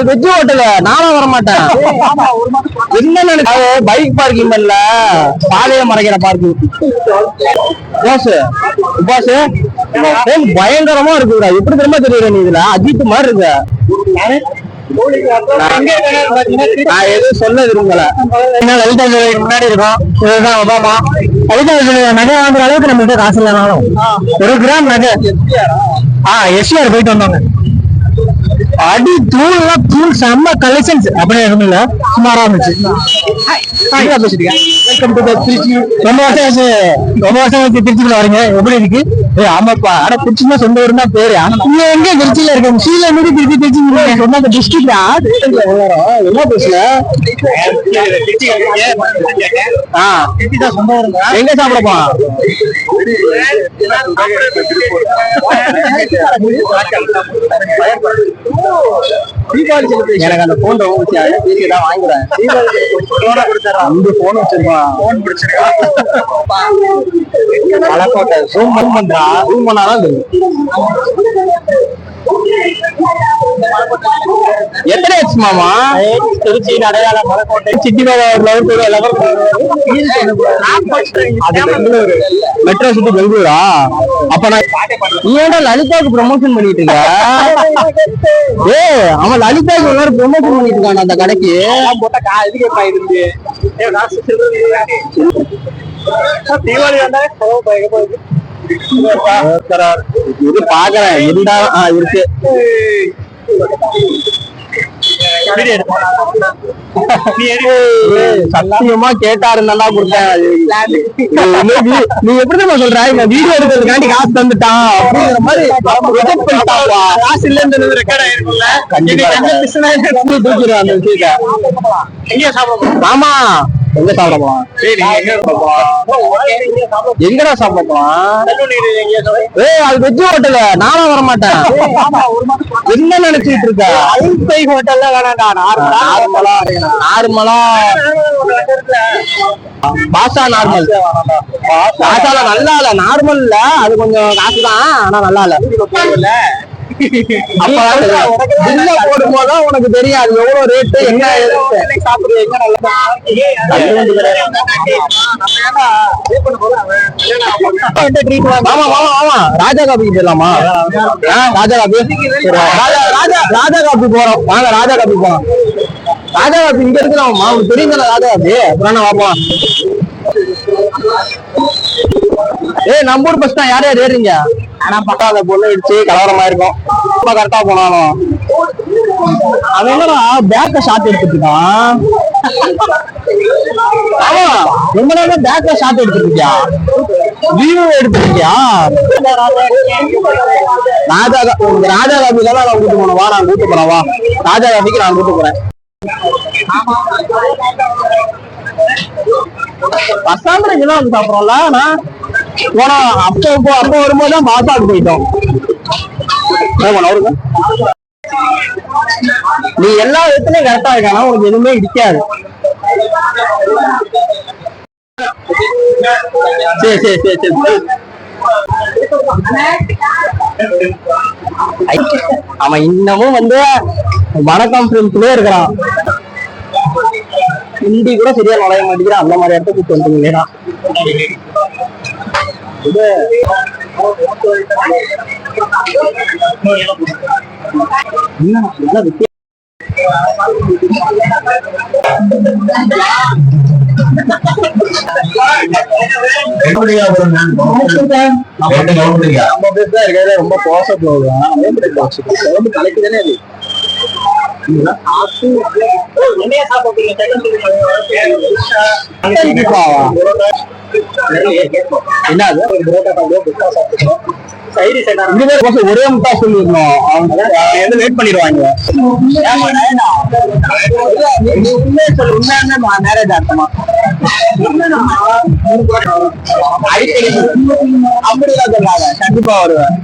Veg hotel நானும் வர மாட்டேன். என்ன பைக் பார்க்கிங் பண்ணல, பாதையை மறைக்கிற பார்க்கிங். பயங்கரமா இருக்குடா. எப்படி தெரியுமா தெரியுற நீ இதுல அஜித் மாதிரி இருக்கு. நான் எதுவும் சொல்ல விரும்பல. லலிதா முன்னாடி இருக்கும். இதுதான் ஒபாமா. லலிதா நகை வாங்குற அளவுக்கு நம்ம கிட்ட காசு இல்லைனாலும் 1 கிராம் நகை எஸ்ஆர் போயிட்டு வந்தாங்க. அடி தூள் தூள் செம்ம கலெக்ஷன்ஸ். அப்படியே எதுவும் சுமாரா இருந்துச்சு. ரொம்ப வருஷம் ஆச்சு திருச்சிக்குள்ள வரீங்க. எப்படி இருக்கு? ஆமாப்பா. ஆனா திருச்சினா சொந்த ஊர் தான் பேரு. ஆனா நீங்க எங்க திருச்சியில இருக்க சீல மீறி திருச்சி சொன்ன அந்த டிஸ்ட்ரிக்ட் என்ன பேசல. சொந்த ஊருங்க. எங்க சாப்பிடப்பா? எனக்கு அந்த போன் ரொம்ப வாங்குறேன். போன் வச்சிருக்கான். எத்தனை மாமா? திருச்சி, அடையாளம், மலைக்கோட்டை, மெட்ரோ சிட்டி பெங்களூரா? அப்ப நான் லலிதாவுக்கு ப்ரமோஷன் பண்ணிட்டு இருக்க. அவன் லலிதாவுக்கு எல்லாரும் ப்ரமோஷன் பண்ணிட்டு இருக்கான் அந்த கடைக்கு. தீபாவளி வந்தா இது பாக்குறேன். இருந்தா இருக்கு. சத்தியமா கேட்டாரு நல்லா கொடுத்தேன். நீ எப்படிதான் சொல்ற வீடியோ எடுக்கிறதுக்காண்டி காசு தந்துட்டான் அப்படிங்கிற மாதிரி காசு இல்லைன்னு ரெக்கார்ட் ஆயிருக்கும்ல. தூக்கிடுவான் அந்த விஷயத்த. எங்க சாப்பிட? ஆமா, எங்க சாப்பிட போலாம்? எங்கடா சாப்பிட போலாம்? அது வெஜ் ஹோட்டல். நானும் வர மாட்டேன். என்ன நினைச்சிட்டு இருக்க? ஐஸ்பை ஹோட்டல்ல வேணாண்டா. நார்மலா பாஷா நார்மல். பாஷால நல்லா இல்ல, நார்மல் இல்ல. அது கொஞ்சம் காசுதான், ஆனா நல்லா இல்ல. போடும் போதுதான் உனக்கு தெரியும் அது எவ்வளவு ரேட்டு, என்ன சாப்பிடுறது, ராஜா காபிக்கு போயிடலாமா? ராஜா காபி, ராஜா காபி போறோம். வாங்க ராஜா காபி போறோம். ராஜா காபி இங்க இருக்கிறோம். அவனுக்கு தெரியும் தானே ராஜா காபி. அப்புறம் வாப்போம். நம்ம ஊர் பஸ் தான். யார் யார் ஏறீங்க? ஆனா பக்கா அந்த பொண்ணு இடிச்சு கலவரமா இருக்கும். கரெக்டா போனாலும் அவன் என்னடா பேக்க ஷாட் எடுத்துட்டு இருக்கான். ஆமா, ரொம்ப நேரம் பேக்க ஷாட் எடுத்துட்டு இருக்கியா? வியூ எடுத்துருக்கியா? ராஜா காபி தானே நான் கூட்டு போனேன். வா, நான் கூட்டு போறேன். வா, ராஜா காபிக்கு நான் கூட்டு போறேன். பசாந்திரம் இங்கதான் வந்து சாப்பிடறோம்ல. நான் போனா அப்ப வரும்போதுதான் பாசாக்கு போயிட்டோம். நீ எல்லா விதத்துலயும் கரெக்டா இருக்கானா, உனக்கு எதுவுமே இடிக்காது. சரி சரி சரி சரி. அவன் இன்னமும் வந்து வணக்கம் ஃபிலிம்ஸ்லயே இருக்கிறான். ஹிந்தி கூட சரியா நுழைய மாட்டேங்கிறான். அந்த மாதிரி இடத்த கூட்டு வந்துட்டீங்களா? ரொம்ப போச போகுது. கலைக்குதானே அது. ஒரே முட்டா சொல்லிருந்தோம். அவங்க வெயிட் பண்ணிடுவாங்க. மேரேஜ் அர்த்தமா அப்படிதான் சொன்னாங்க. கண்டிப்பா வருவேன்.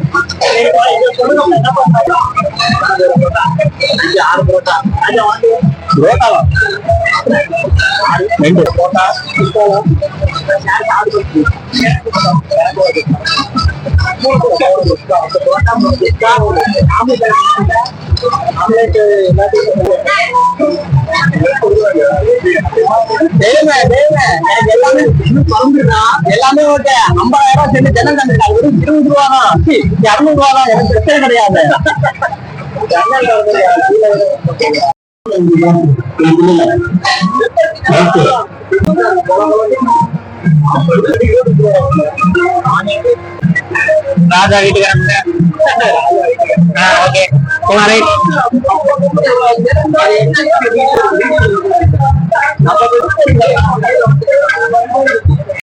எல்லாமே ஓகே. 50,000 சேர்ந்து ஜனம் கண்டிப்பா 20 ரூபா தான், 200 ரூபா தான், எனக்கு பிரச்சனை கிடையாது. ராஜா வீட்டுக்கு ஓகே.